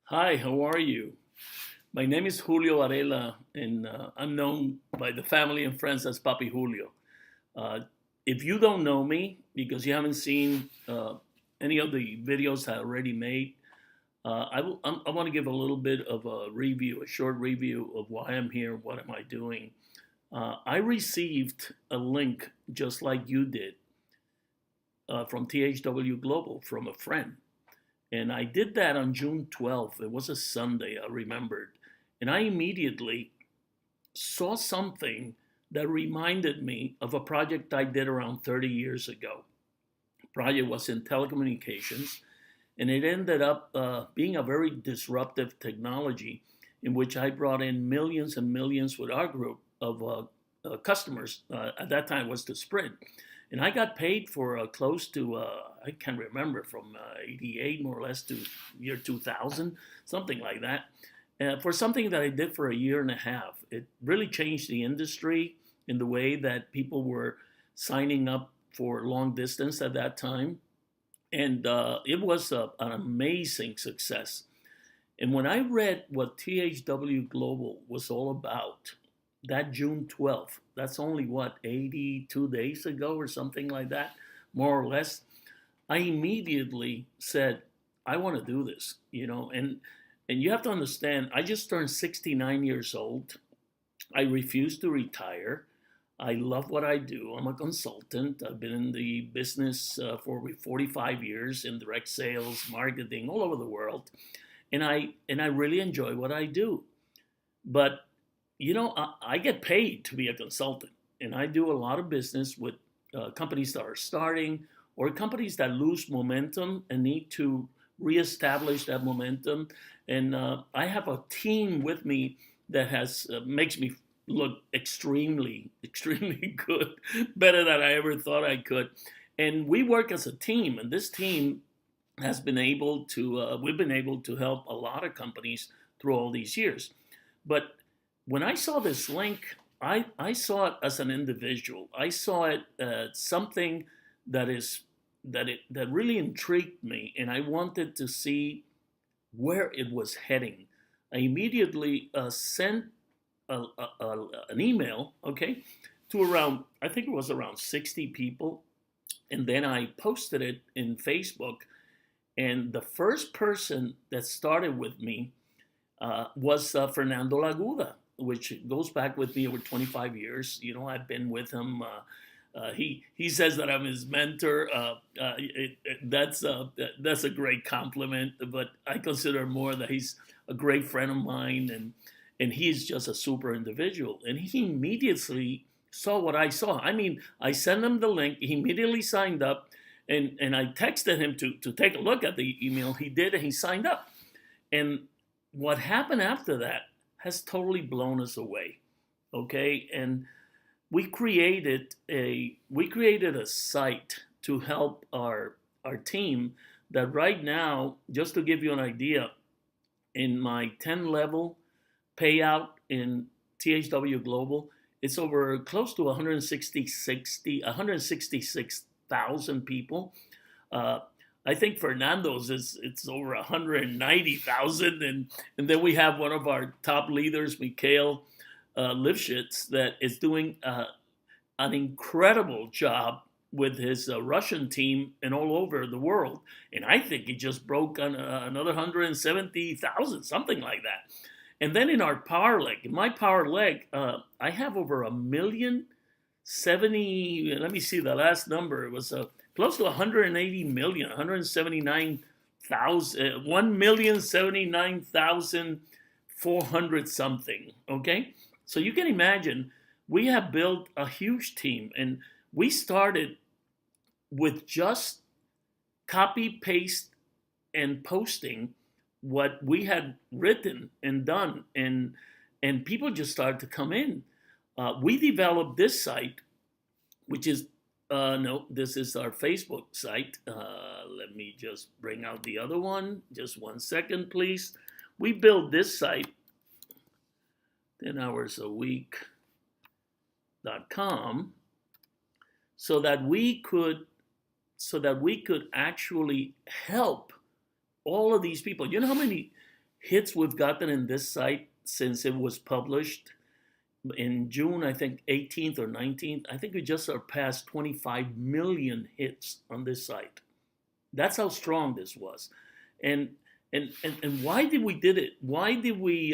Hi, how are you? My name is Julio Varela, and I'm known by the family and friends as Papi Julio. Uh, if you don't know me because you haven't seen any of the videos I already made, I want to give a little bit of a review, a short review of why I'm here, what am I doing. I received a link just like you did from THW Global from a friend. And I did that on June 12th. It was a Sunday, I remembered. And I immediately saw something that reminded me of a project I did around 30 years ago. The project was in telecommunications, and it ended up being a very disruptive technology in which I brought in millions and millions with our group of customers. At that time was to Sprint. And I got paid for close to, I can't remember, from 88 more or less to year 2000, something like that, for something that I did for a year and a half. It really changed the industry in the way that people were signing up for long distance at that time. And it was an amazing success. And when I read what THW Global was all about, that June 12th, that's only what, 82 days ago or something like that, more or less, I immediately said, I want to do this, and you have to understand, I just turned 69 years old. I refuse to retire. I love what I do. I'm a consultant. I've been in the business for 45 years in direct sales, marketing, all over the world. And I really enjoy what I do. But I get paid to be a consultant, and I do a lot of business with companies that are starting or companies that lose momentum and need to reestablish that momentum. And I have a team with me that has makes me look extremely, extremely good, better than I ever thought I could. And we work as a team, and this team has been able to we've been able to help a lot of companies through all these years. But when I saw this link, I saw it as an individual. I saw it something that really intrigued me, and I wanted to see where it was heading. I immediately sent an email, okay, to around, I think it was around 60 people, and then I posted it in Facebook. And the first person that started with me was Fernando Laguda, which goes back with me over 25 years. I've been with him. He says that I'm his mentor. That's a great compliment, but I consider more that he's a great friend of mine, and he's just a super individual. And he immediately saw what I saw. I mean, I sent him the link. He immediately signed up, and I texted him to take a look at the email. He did, and he signed up. And what happened after that has totally blown us away. Okay, and we created a site to help our team that right now, just to give you an idea, in my 10 level payout in THW Global, it's over close to 166,000 people. I think Fernando's it's over 190,000, and then we have one of our top leaders, Mikhail Lifshitz, that is doing an incredible job with his Russian team and all over the world. And I think he just broke on another 170,000, something like that. And then in our power leg, in my power leg, I have over 1,070,000. Let me see the last number. It was close to 180 million, 179,000, 1,079,400 something. Okay, so you can imagine we have built a huge team, and we started with just copy, paste, and posting what we had written and done, and people just started to come in. We developed this site, which is no, this is our Facebook site. Let me just bring out the other one. Just 1 second, please. We built this site, 10hoursAweek.com, so that we could actually help all of these people. You know how many hits we've gotten in this site since it was published in June, I think 18th or 19th. I think we just surpassed 25 million hits on this site. That's how strong this was. And why did we did it? Why did we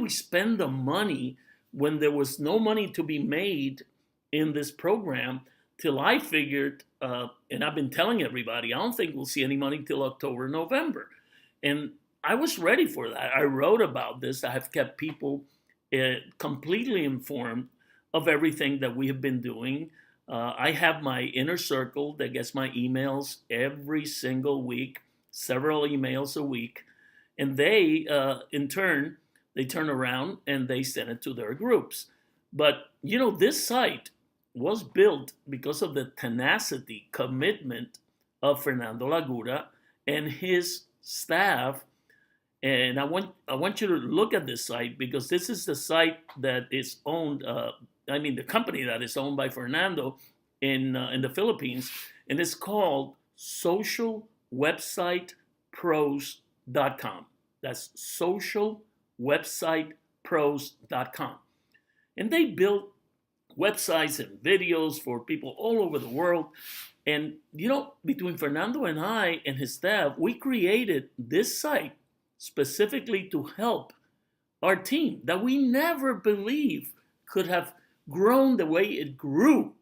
spend the money when there was no money to be made in this program? Till I figured, and I've been telling everybody, I don't think we'll see any money till October, November. And I was ready for that. I wrote about this. I have kept people completely informed of everything that we have been doing. I have my inner circle that gets my emails every single week, several emails a week. And they, in turn, they turn around and they send it to their groups. But, you know, this site was built because of the tenacity, commitment of Fernando Lagura and his staff. And I want you to look at this site, because this is the site that is owned, the company that is owned by Fernando in the Philippines, and it's called socialwebsitepros.com. That's socialwebsitepros.com. And they built websites and videos for people all over the world. And, you know, between Fernando and I and his staff, we created this site specifically to help our team that we never believed could have grown the way it grew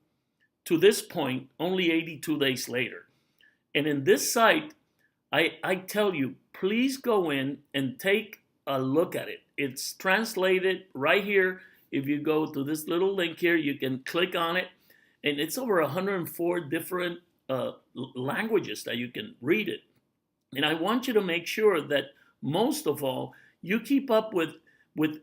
to this point, only 82 days later. And in this site, I tell you, please go in and take a look at it. It's translated right here. If you go to this little link here, you can click on it. And it's over 104 different languages that you can read it. And I want you to make sure that most of all, you keep up with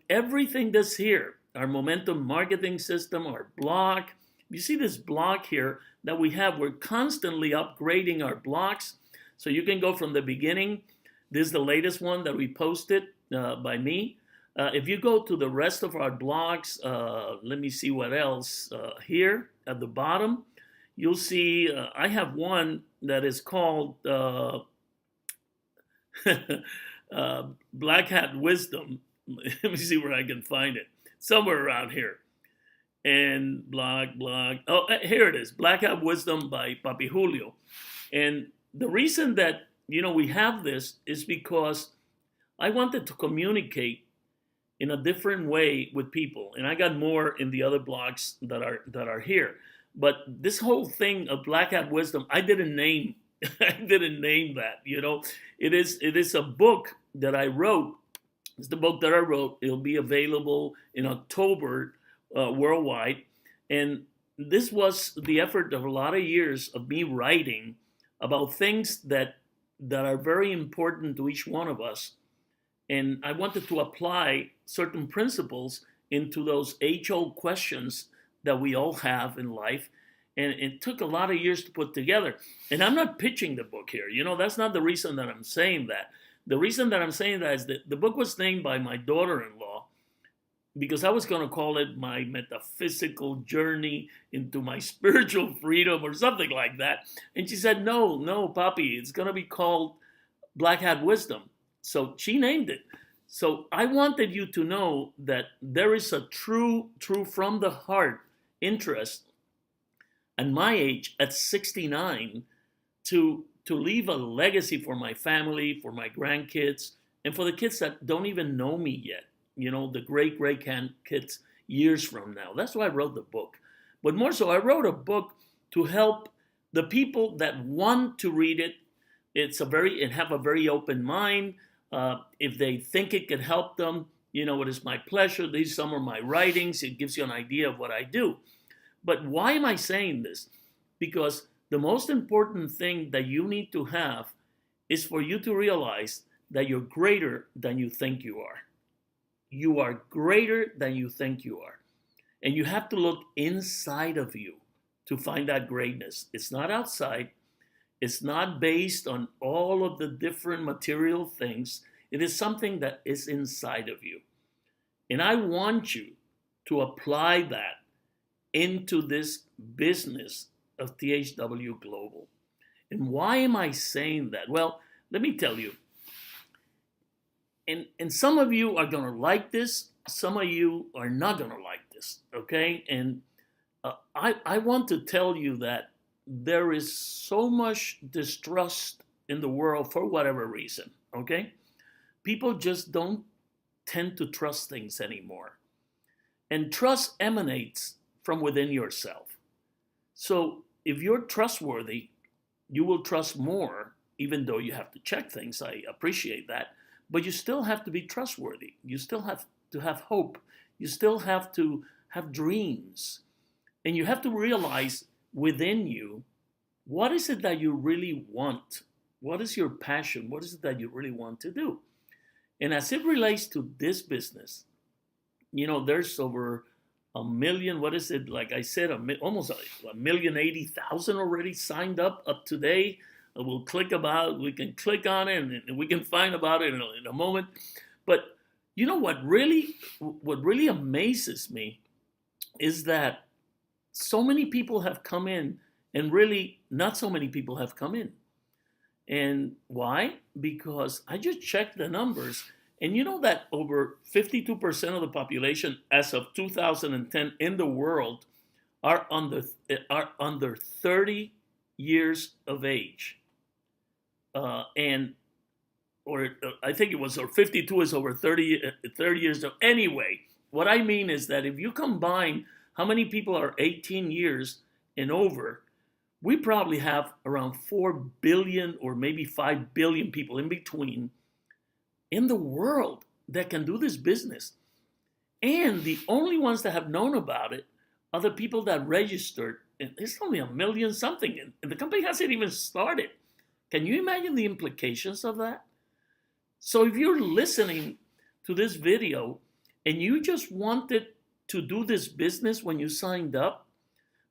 everything that's here. Our momentum marketing system, our blog. You see this blog here that we have. We're constantly upgrading our blogs. So you can go from the beginning. This is the latest one that we posted by me. If you go to the rest of our blogs, let me see what else. Here at the bottom, you'll see I have one that is called Black Hat Wisdom. Let me see where I can find it. Somewhere around here. And blog. Oh, here it is. Black Hat Wisdom by Papi Julio. And the reason that, you know, we have this is because I wanted to communicate in a different way with people. And I got more in the other blogs that are here. But this whole thing of Black Hat Wisdom, I didn't name that, you know. It is a book that I wrote. It's the book that I wrote. It'll be available in October worldwide. And this was the effort of a lot of years of me writing about things that are very important to each one of us. And I wanted to apply certain principles into those age-old questions that we all have in life. And it took a lot of years to put together. And I'm not pitching the book here. You know, that's not the reason that I'm saying that. The reason that I'm saying that is that the book was named by my daughter-in-law because I was going to call it My Metaphysical Journey into My Spiritual Freedom or something like that. And she said, no, Papi, it's going to be called Black Hat Wisdom. So she named it. So I wanted you to know that there is a true from the heart interest at my age, at 69, to leave a legacy for my family, for my grandkids, and for the kids that don't even know me yet. You know, the great kids years from now. That's why I wrote the book. But more so, I wrote a book to help the people that want to read it. And have a very open mind. If they think it can help them, you know, it is my pleasure. These are some of my writings. It gives you an idea of what I do. But why am I saying this? Because the most important thing that you need to have is for you to realize that you're greater than you think you are. You are greater than you think you are. And you have to look inside of you to find that greatness. It's not outside. It's not based on all of the different material things. It is something that is inside of you. And I want you to apply that into this business of THW Global. And why am I saying that? Well, let me tell you. And some of you are going to like this. Some of you are not going to like this. Okay. And I want to tell you that there is so much distrust in the world for whatever reason. Okay. People just don't tend to trust things anymore. And trust emanates from within yourself. So if you're trustworthy, you will trust more, even though you have to check things. I appreciate that. But you still have to be trustworthy. You still have to have hope. You still have to have dreams. And you have to realize within you, what is it that you really want? What is your passion? What is it that you really want to do? And as it relates to this business, there's over a million, what is it? Like I said, almost 1,080,000 already signed up today. We can click on it and we can find about it in a moment. But what really amazes me is that so many people have come in and really not so many people have come in. And why? Because I just checked the numbers, and you know that over 52% of the population as of 2010 in the world are under 30 years of age. Or I think it was, or 52 is over 30 years. Anyway, what I mean is that if you combine how many people are 18 years and over, we probably have around 4 billion or maybe 5 billion people in between in the world that can do this business. And the only ones that have known about it are the people that registered. And it's only 1 million something, and the company hasn't even started. Can you imagine the implications of that? So if you're listening to this video and you just wanted to do this business when you signed up,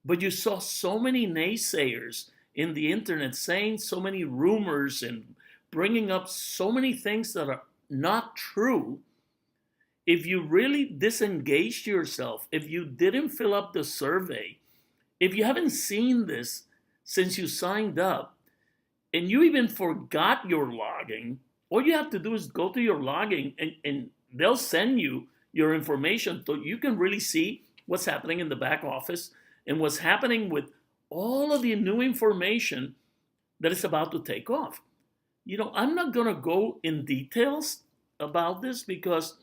but you saw so many naysayers in the internet saying so many rumors and bringing up so many things that are not true, if you really disengaged yourself, if you didn't fill up the survey, if you haven't seen this since you signed up, and you even forgot your logging, all you have to do is go to your logging and they'll send you your information so you can really see what's happening in the back office and what's happening with all of the new information that is about to take off. I'm not going to go in details about this because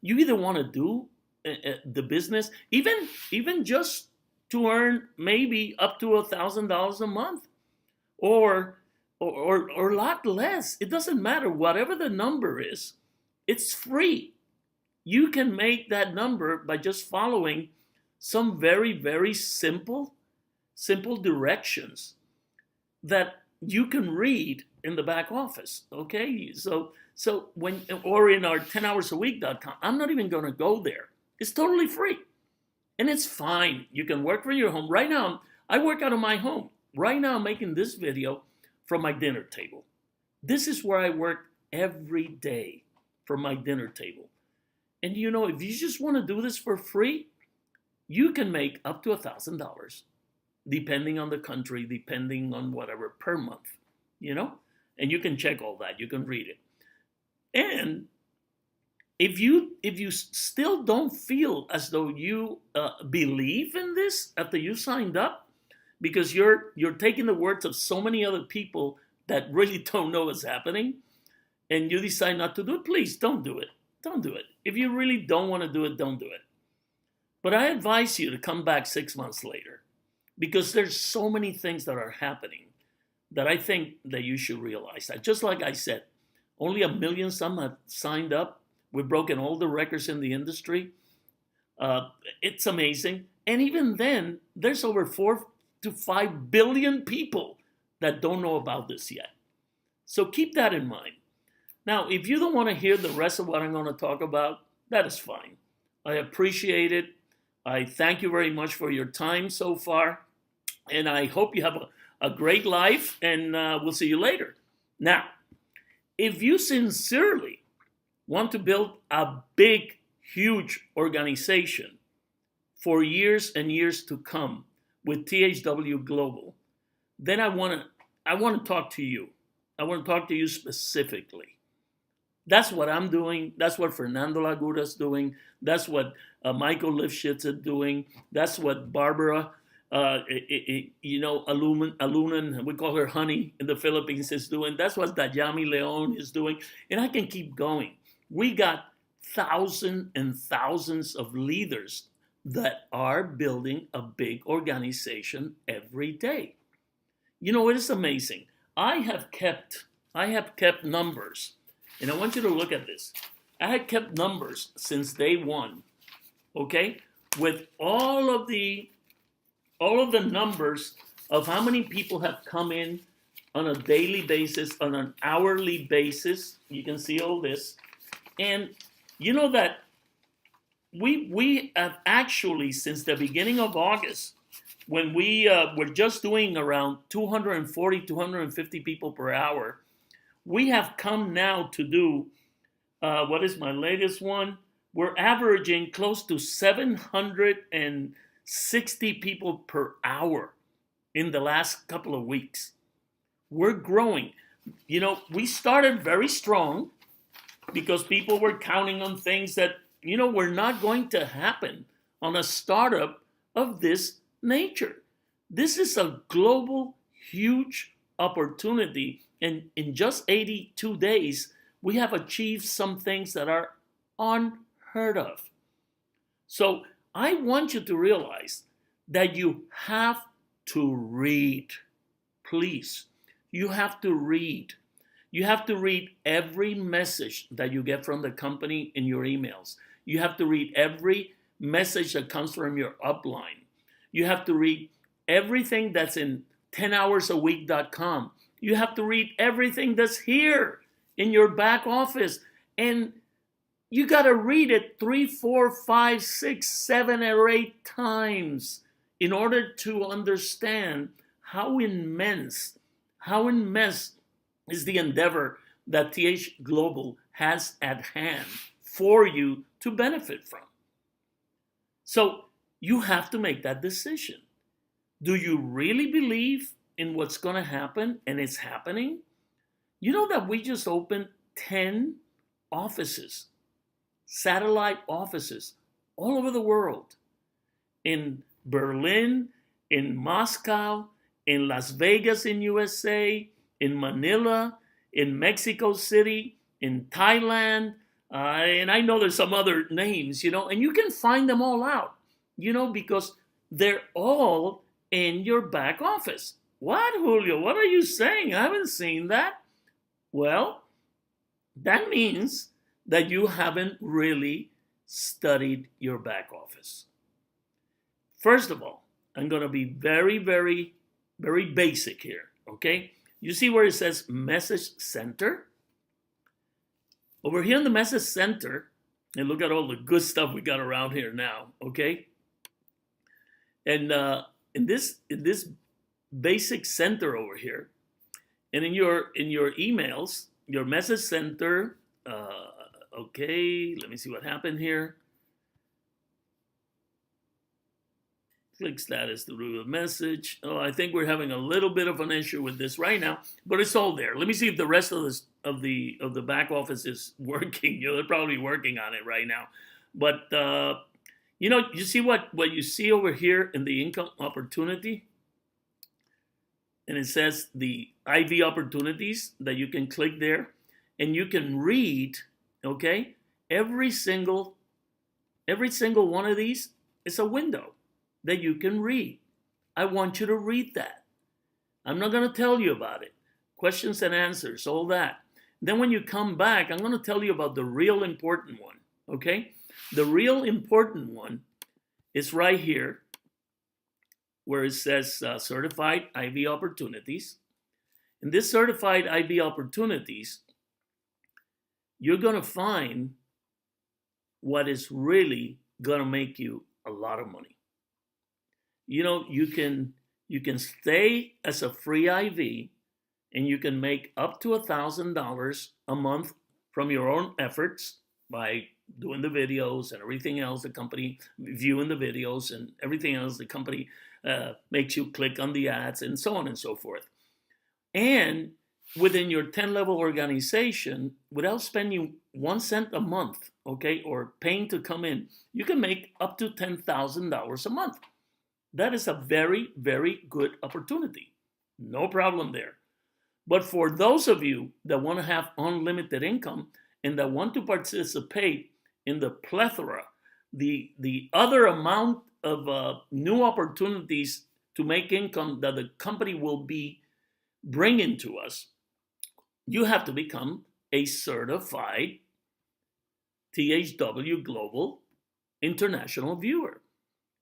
you either want to do the business, even just to earn maybe up to $1,000 a month, or a lot less. It doesn't matter. Whatever the number is, it's free. You can make that number by just following some very, very simple directions that you can read in the back office. Okay, so when, or in our 10hoursAweek.com, I'm not even going to go there. It's totally free, and it's fine. You can work from your home. Right now, I work out of my home. Right now, I'm making this video from my dinner table. This is where I work every day, from my dinner table. And if you just want to do this for free, you can make up to $1,000, depending on the country, depending on whatever, per month, and you can check all that. You can read it. And if you still don't feel as though you believe in this after you signed up, because you're taking the words of so many other people that really don't know what's happening, and you decide not to do it, please don't do it. Don't do it. If you really don't want to do it, don't do it. But I advise you to come back 6 months later, because there's so many things that are happening that I think that you should realize that. Just like I said, only 1 million some have signed up. We've broken all the records in the industry. It's amazing. And even then, there's over 4 to 5 billion people that don't know about this yet. So keep that in mind. Now, if you don't want to hear the rest of what I'm going to talk about, that is fine. I appreciate it. I thank you very much for your time so far. And I hope you have a great life, and we'll see you later. Now, if you sincerely want to build a big, huge organization for years and years to come with THW Global, then I want to talk to you. I want to talk to you specifically. That's what I'm doing. That's what Fernando Lagura's doing. That's what Michael Lifshitz is doing. That's what Barbara, Alunan, we call her Honey in the Philippines, is doing. That's what Dayami Leon is doing. And I can keep going. We got thousands and thousands of leaders that are building a big organization every day. You know, it is amazing. I have kept numbers, and I want you to look at this. I had kept numbers since day one, okay, with all of the numbers of how many people have come in on a daily basis, on an hourly basis. You can see all this, and you know that we have actually, since the beginning of August, when we were just doing around 240, 250 people per hour, we have come now to do, what is my latest one? We're averaging close to 760 people per hour in the last couple of weeks. We're growing. You know, we started very strong because people were counting on things that, you know, were not going to happen on a startup of this nature. This is a global, huge opportunity. And in just 82 days, we have achieved some things that are unheard of. So I want you to realize that you have to read. Please, you have to read. You have to read every message that you get from the company in your emails. You have to read every message that comes from your upline. You have to read everything that's in 10hoursAweek.com. You have to read everything that's here in your back office. And you got to read it 3, 4, 5, 6, 7, or 8 times in order to understand how immense is the endeavor that THWGlobal has at hand for you to benefit from. So you have to make that decision. Do you really believe in what's going to happen and it's happening? You know that we just opened 10 offices, satellite offices all over the world. In Berlin, in Moscow, in Las Vegas in USA, in Manila, in Mexico City, in Thailand, and I know there's some other names, you know, and you can find them all out, you know, because they're all in your back office. What, Julio? What are you saying? I haven't seen that. Well, that means that you haven't really studied your back office. First of all, I'm going to be very, very, very basic here, okay? You see where it says Message Center? Over here in the Message Center, and look at all the good stuff we got around here now, okay? And in this basic center over here, and in your emails, your Message Center, okay, let me see what happened here. Click status to read a message. Oh, I think we're having a little bit of an issue with this right now, but it's all there. Let me see if the rest of this of the back office is working. You know, they're probably working on it right now. But you know, you see what you see over here in the income opportunity, and it says the IV opportunities that you can click there, and you can read. Okay, every single one of these is a window that you can read. I want you to read that. I'm not going to tell you about it. Questions and answers, all that. Then when you come back, I'm going to tell you about the real important one, okay? The real important one is right here where it says Certified IV Opportunities. In this Certified IV Opportunities, you're going to find what is really going to make you a lot of money. You know, you can stay as a free IV and you can make up to $1,000 a month from your own efforts by doing the videos and everything else, the company viewing the videos and everything else, the company makes you click on the ads and so on and so forth. And within your 10-level organization, without spending 1 cent a month, okay, or paying to come in, you can make up to $10,000 a month. That is a very, very good opportunity. No problem there. But for those of you that want to have unlimited income and that want to participate in the plethora, the other amount of new opportunities to make income that the company will be bringing to us, you have to become a certified THW Global international viewer.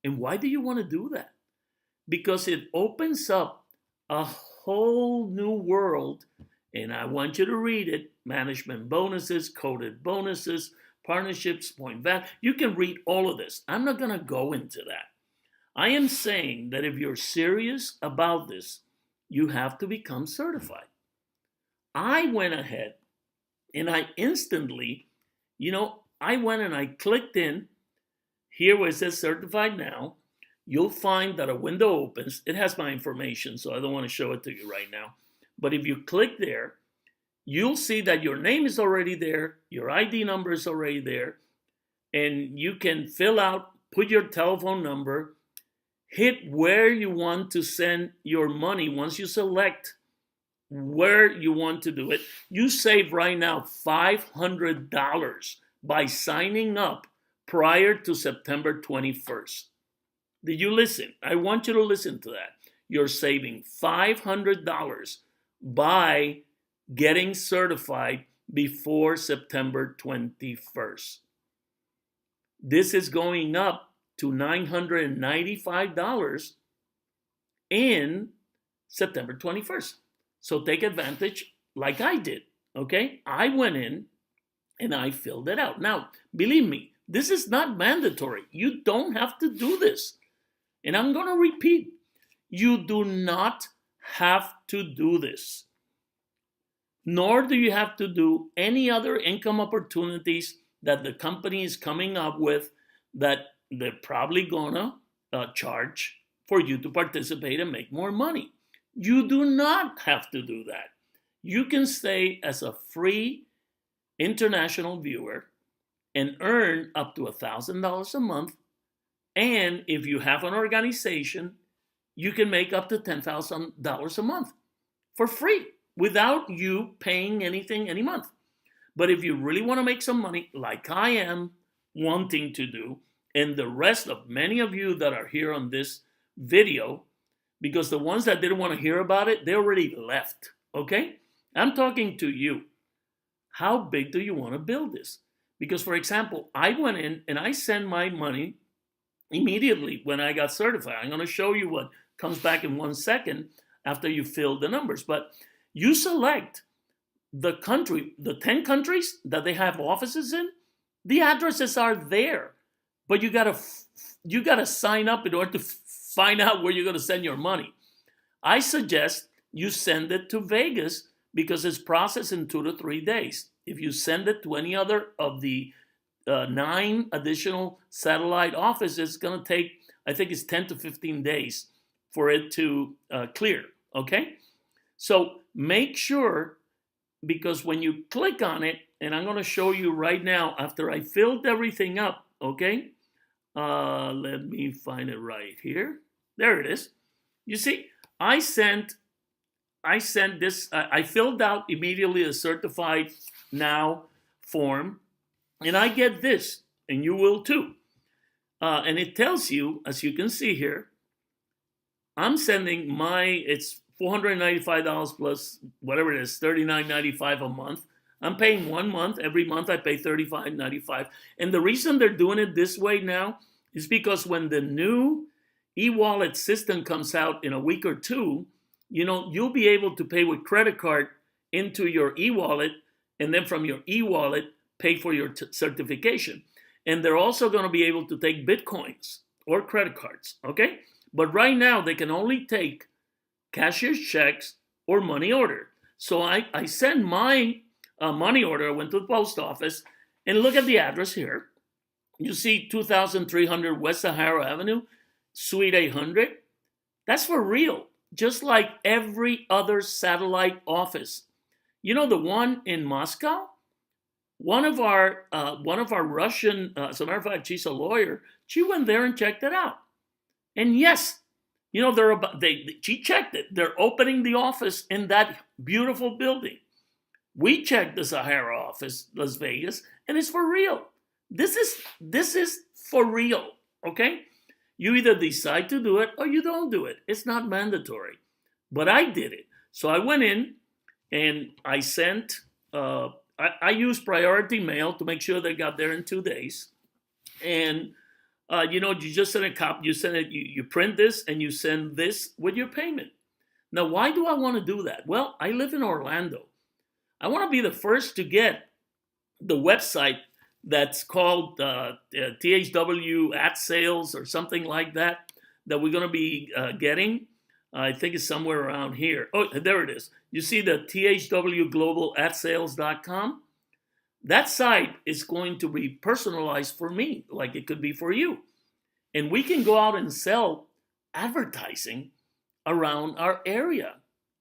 And why do you want to do that? Because it opens up a whole new world, and I want you to read it: management bonuses, coded bonuses, partnerships, point value. You can read all of this. I'm not going to go into that. I am saying that if you're serious about this, you have to become certified. I went ahead and I instantly, I went and I clicked in here where it says certified now. You'll find that a window opens. It has my information, so I don't want to show it to you right now. But if you click there, you'll see that your name is already there, your ID number is already there, and you can fill out, put your telephone number, hit where you want to send your money. Once you select where you want to do it, you save right now $500 by signing up prior to September 21st. Did you listen? I want you to listen to that. You're saving $500 by getting certified before September 21st. This is going up to $995 in September 21st. So take advantage like I did, okay? I went in and I filled it out. Now, believe me, this is not mandatory. You don't have to do this. And I'm going to repeat, you do not have to do this. Nor do you have to do any other income opportunities that the company is coming up with that they're probably going to charge for you to participate and make more money. You do not have to do that. You can stay as a free international viewer and earn up to $1,000 a month. And if you have an organization, you can make up to $10,000 a month for free without you paying anything any month. But if you really want to make some money, like I am wanting to do, and the rest of many of you that are here on this video, because the ones that didn't want to hear about it, they already left, okay? I'm talking to you. How big do you want to build this? Because, for example, I went in and I sent my money immediately when I got certified. I'm going to show you what comes back in 1 second after you fill the numbers. But you select the country, the 10 countries that they have offices in. The addresses are there, but you gotta sign up in order to find out where you're going to send your money. I suggest you send it to Vegas because it's processed in 2 to 3 days. If you send it to any other of the 9 additional satellite offices, it's going to take, I think it's 10 to 15 days for it to clear, okay? So make sure, because when you click on it, and I'm going to show you right now after I filled everything up, okay? Let me find it right here. There it is. You see, I sent this, I filled out immediately a certified now form, and I get this, and you will too. And it tells you, as you can see here, I'm sending it's $495 plus whatever it is, $39.95 a month. I'm paying 1 month. Every month I pay $35.95. And the reason they're doing it this way now is because when the new e-wallet system comes out in a week or two, you'll be able to pay with credit card into your e-wallet, and then from your e-wallet, pay for your certification. And they're also going to be able to take Bitcoins or credit cards, okay? But right now, they can only take cashier's checks or money order. So I send my money order. I went to the post office, and look at the address here. You see 2300 West Sahara Avenue, Suite 800. That's for real, just like every other satellite office. You know the one in Moscow? One of our Russian, as a matter of fact, she's a lawyer. She went there and checked it out. And yes, you know, she checked it. They're opening the office in that beautiful building. We checked the Sahara office, Las Vegas, and it's for real. This is for real, okay? You either decide to do it or you don't do it. It's not mandatory. But I did it. So I went in and I sent, I used priority mail to make sure they got there in 2 days. And you know, you just send a copy, you send it, you print this and you send this with your payment. Now, why do I want to do that? Well, I live in Orlando. I want to be the first to get the website that's called THW ad sales or something like that we're going to be getting. I think it's somewhere around here. Oh, there it is. You see the THWGlobal adsales.com? That site is going to be personalized for me, like it could be for you. And we can go out and sell advertising around our area,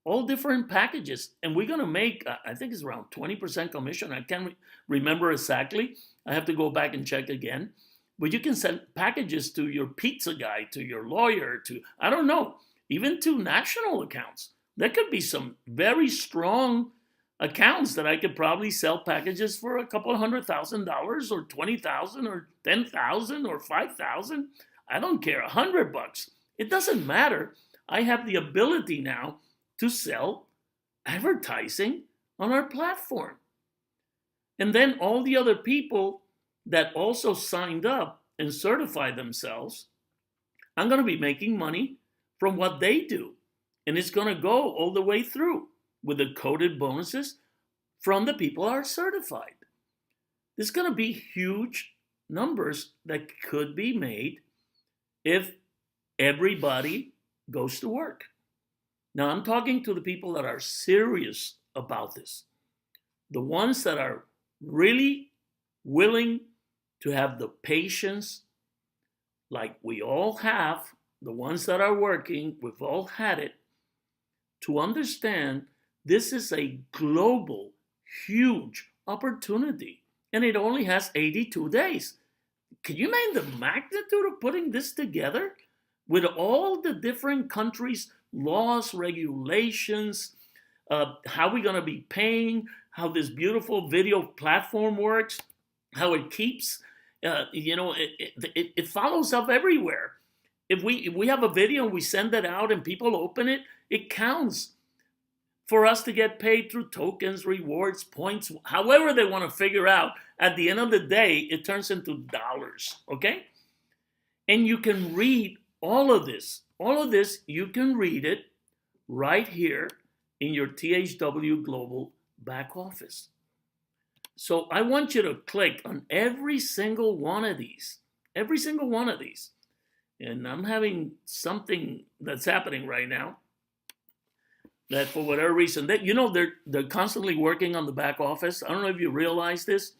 all different packages. And we're going to make, I think it's around 20% commission. I can't remember exactly. I have to go back and check again. But you can send packages to your pizza guy, to your lawyer, to, I don't know, even to national accounts. There could be some very strong accounts that I could probably sell packages for a couple of $100,000 or 20,000 or 10,000 or 5,000. I don't care, $100. It doesn't matter. I have the ability now to sell advertising on our platform. And then all the other people that also signed up and certified themselves, I'm going to be making money from what they do. And it's going to go all the way through with the coded bonuses from the people that are certified. There's going to be huge numbers that could be made if everybody goes to work. Now, I'm talking to the people that are serious about this, the ones that are really willing to have the patience, like we all have, the ones that are working, we've all had it, to understand this is a global, huge opportunity, and it only has 82 days. Can you imagine the magnitude of putting this together with all the different countries' laws, regulations, how we're going to be paying, how this beautiful video platform works, how it keeps, it follows up everywhere. If we have a video and we send it out and people open it, it counts for us to get paid through tokens, rewards, points, however they want to figure out. At the end of the day, it turns into dollars, okay? And you can read all of this. All of this, you can read it right here in your THW Global back office. So I want you to click on every single one of these. Every single one of these. And I'm having something that's happening right now that for whatever reason, they're constantly working on the back office. I don't know if you realize this.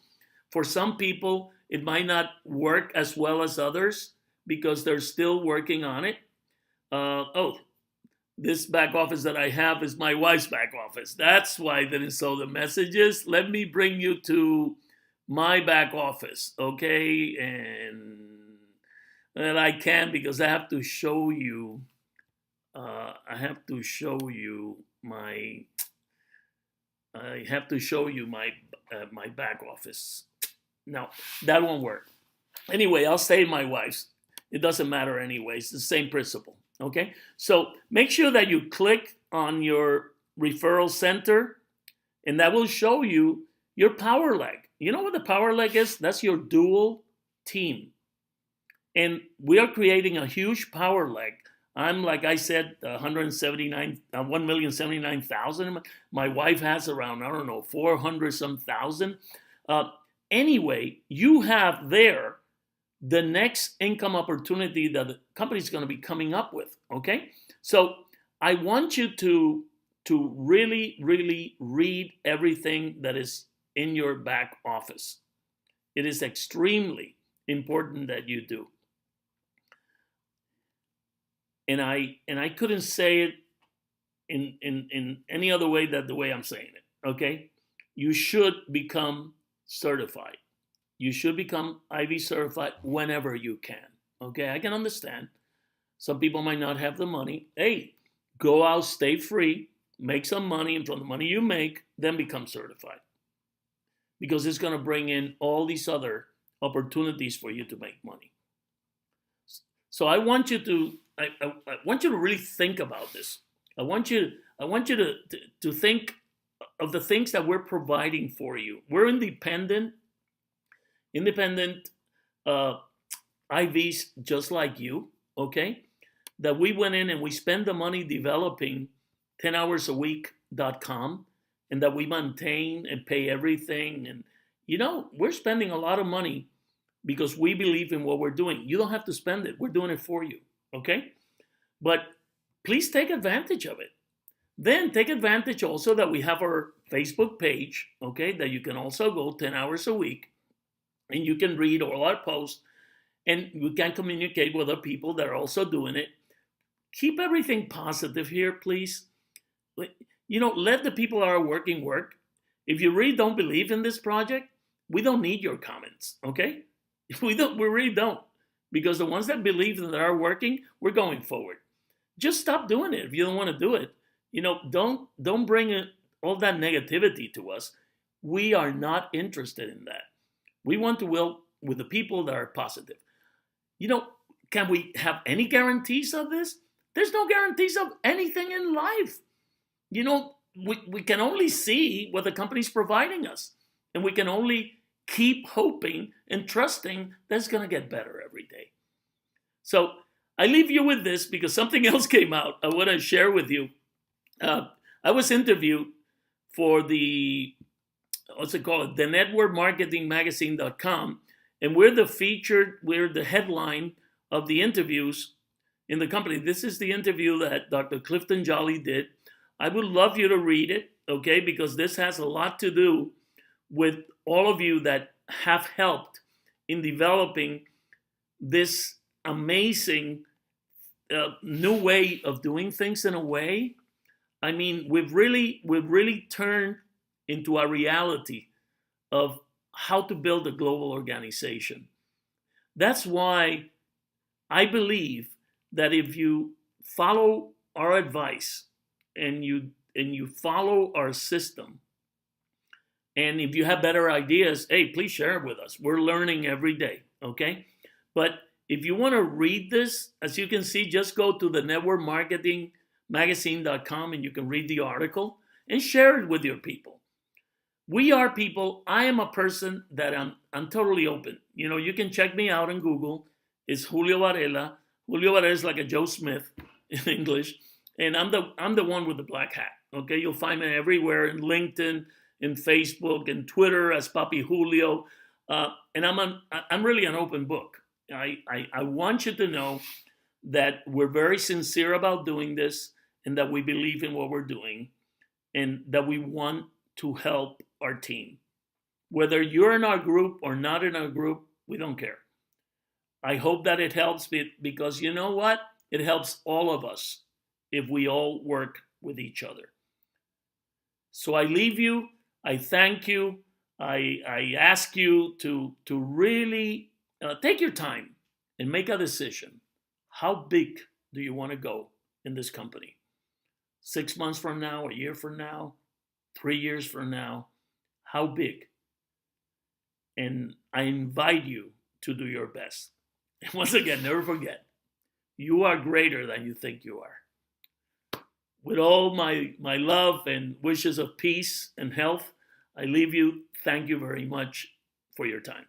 For some people, it might not work as well as others because they're still working on it. This back office that I have is my wife's back office. That's why I didn't show the messages. Let me bring you to my back office, okay? And I can't because I have to show you. My back office. No, that won't work. Anyway, I'll say my wife's. It doesn't matter anyway. It's the same principle. Okay, so make sure that you click on your referral center, and that will show you your power leg. You know what the power leg is? That's your dual team. And we are creating a huge power leg. I'm, like I said, 1,079,000. My wife has around, 400 some thousand. Anyway, you have there the next income opportunity that the company is going to be coming up with, okay? So I want you to really, really read everything that is in your back office. It is extremely important that you do. And I couldn't say it in any other way than the way I'm saying it. okay, you should become certified. You should become IV certified whenever you can. Okay, I can understand. Some people might not have the money. Hey, go out, stay free, make some money, and from the money you make, then become certified. Because it's going to bring in all these other opportunities for you to make money. So I want you to really think about this. I want you to think of the things that we're providing for you. We're independent IVs just like you, okay? That we went in and we spend the money developing 10hoursAweek.com, and that we maintain and pay everything. And, we're spending a lot of money because we believe in what we're doing. You don't have to spend it. We're doing it for you, okay? But please take advantage of it. Then take advantage also that we have our Facebook page, okay, that you can also go 10 hours a week, and you can read all our posts, and you can communicate with other people that are also doing it. Keep everything positive here, please. Let the people that are working work. If you really don't believe in this project, we don't need your comments, okay? We really don't. Because the ones that believe that are working, we're going forward. Just stop doing it if you don't want to do it. Don't bring all that negativity to us. We are not interested in that. We want to work with the people that are positive. Can we have any guarantees of this? There's no guarantees of anything in life. We can only see what the company's providing us. And we can only keep hoping and trusting that it's going to get better every day. So I leave you with this because something else came out I want to share with you. I was interviewed for the network marketing magazine.com, and we're the headline of the interviews in the company. This is the interview that Dr. Clifton Jolly did. I would love you to read it, okay, because this has a lot to do with all of you that have helped in developing this amazing new way of doing things in a way. I mean, we've really turned into a reality of how to build a global organization. That's why I believe that if you follow our advice and you follow our system, and if you have better ideas, hey, please share it with us. We're learning every day, okay? But if you want to read this, as you can see, just go to the networkmarketingmagazine.com and you can read the article and share it with your people. We are people. I am a person that I'm totally open. You can check me out on Google. It's Julio Varela. Julio Varela is like a Joe Smith in English. And I'm the one with the black hat. Okay, you'll find me everywhere in LinkedIn, in Facebook, and Twitter as Papi Julio. And I'm really an open book. I want you to know that we're very sincere about doing this, and that we believe in what we're doing, and that we want to help our team. Whether you're in our group or not in our group, we don't care. I hope that it helps, because you know what? It helps all of us if we all work with each other. So I leave you. I thank you. I ask you to really take your time and make a decision. How big do you want to go in this company? 6 months from now, a year from now, 3 years from now? How big? And I invite you to do your best. And once again, never forget, you are greater than you think you are. With all my love and wishes of peace and health, I leave you. Thank you very much for your time.